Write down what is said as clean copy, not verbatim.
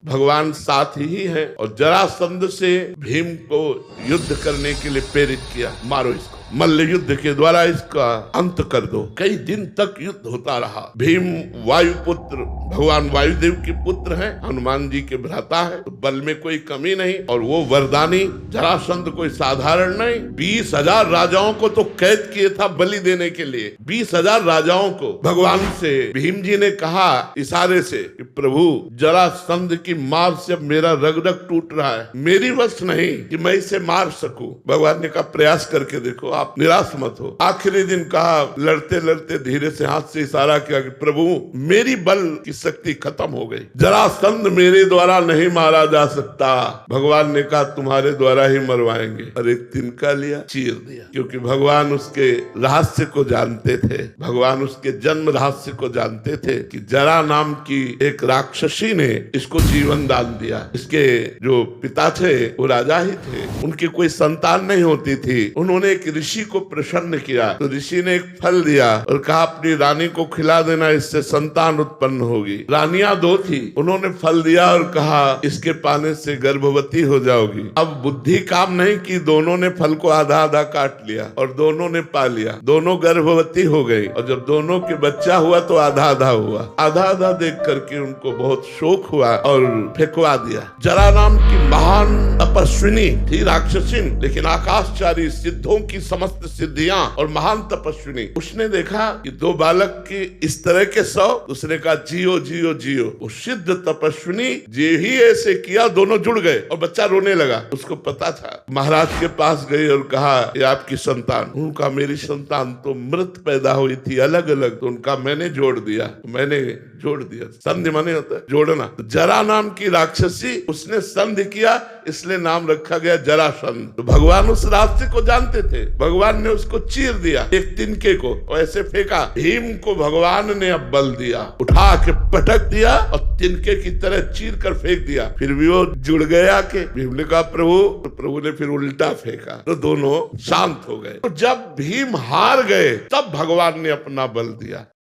भगवान साथ ही है और जरासंध से भीम को युद्ध करने के लिए प्रेरित किया। मारो इसको, मल्ल युद्ध के द्वारा इसका अंत कर दो। कई दिन तक युद्ध होता रहा। भीम वायुपुत्र, भगवान वायुदेव के पुत्र हैं, हनुमान जी के भ्राता है, तो बल में कोई कमी नहीं और वो वरदानी। जरासंध कोई साधारण नहीं, 20,000 राजाओं को तो कैद किए था बलि देने के लिए। 20,000 राजाओं को भगवान से भीम जी ने कहा इशारे से कि प्रभु जरासंध की मार से मेरा रग रग टूट रहा है, मेरी वश नहीं कि मैं इसे मार सकूं। भगवान ने कहा प्रयास करके देखो, आप निराश मत हो। आखिरी दिन कहा, लड़ते लड़ते धीरे से हाथ से इशारा किया कि प्रभु मेरी बल की शक्ति खत्म हो गई, जरासंध मेरे द्वारा नहीं मारा जा सकता। भगवान ने कहा तुम्हारे द्वारा ही मरवाएंगे, और एक तिनका लिया, चीर दिया। क्योंकि भगवान उसके रहस्य को जानते थे, भगवान उसके जन्म रहस्य को जानते थे कि जरा नाम की एक राक्षसी ने इसको जीवन दान दिया। इसके जो पिता थे वो राजा ही थे, उनकी कोई संतान नहीं होती थी। उन्होंने एक ऋषि को प्रसन्न किया, तो ऋषि ने एक फल दिया और कहा अपनी रानी को खिला देना, इससे संतान उत्पन्न होगी। रानियां 2 थी, उन्होंने फल दिया और कहा इसके पाने से गर्भवती हो जाओगी। अब बुद्धि काम नहीं की, दोनों ने फल को आधा आधा काट लिया और दोनों ने पा लिया, दोनों गर्भवती हो गई। और जब दोनों के बच्चा हुआ तो आधा आधा हुआ। आधा आधा देख करके उनको बहुत शोक हुआ और फेंकवा दिया। जरा नाम की महान तपस्विनी थी, राक्षसिन, लेकिन आकाशचारी, सिद्धों की समस्त सिद्धियां और महान तपस्विनी। उसने देखा कि 2 बालक की इस तरह के 100, उसने कहा जियो जियो जियो। वो सिद्ध तपस्विनी जे ही ऐसे किया, दोनों जुड़ गए और बच्चा रोने लगा। उसको पता था, महाराज के पास गई और कहा ये आपकी संतान। उनका मेरी संतान तो मृत पैदा हुई थी अलग अलग, तो उनका मैंने जोड़ दिया, मैंने जोड़ दिया। संधि माने होता है जोड़ना। तो जरा नाम की राक्षसी, उसने संधि किया, इसलिए नाम रखा गया जरासंध। तो भगवान उस रास्ते को जानते थे, भगवान ने उसको चीर दिया एक तिनके को, ऐसे फेंका। भीम को भगवान ने अब बल दिया, उठा के पटक दिया और तिनके की तरह चीर कर फेंक दिया। फिर भी वो जुड़ गया के भीम ने कहा प्रभु, तो प्रभु ने फिर उल्टा फेंका, तो दोनों शांत हो गए। तो जब भीम हार गए तब भगवान ने अपना बल दिया।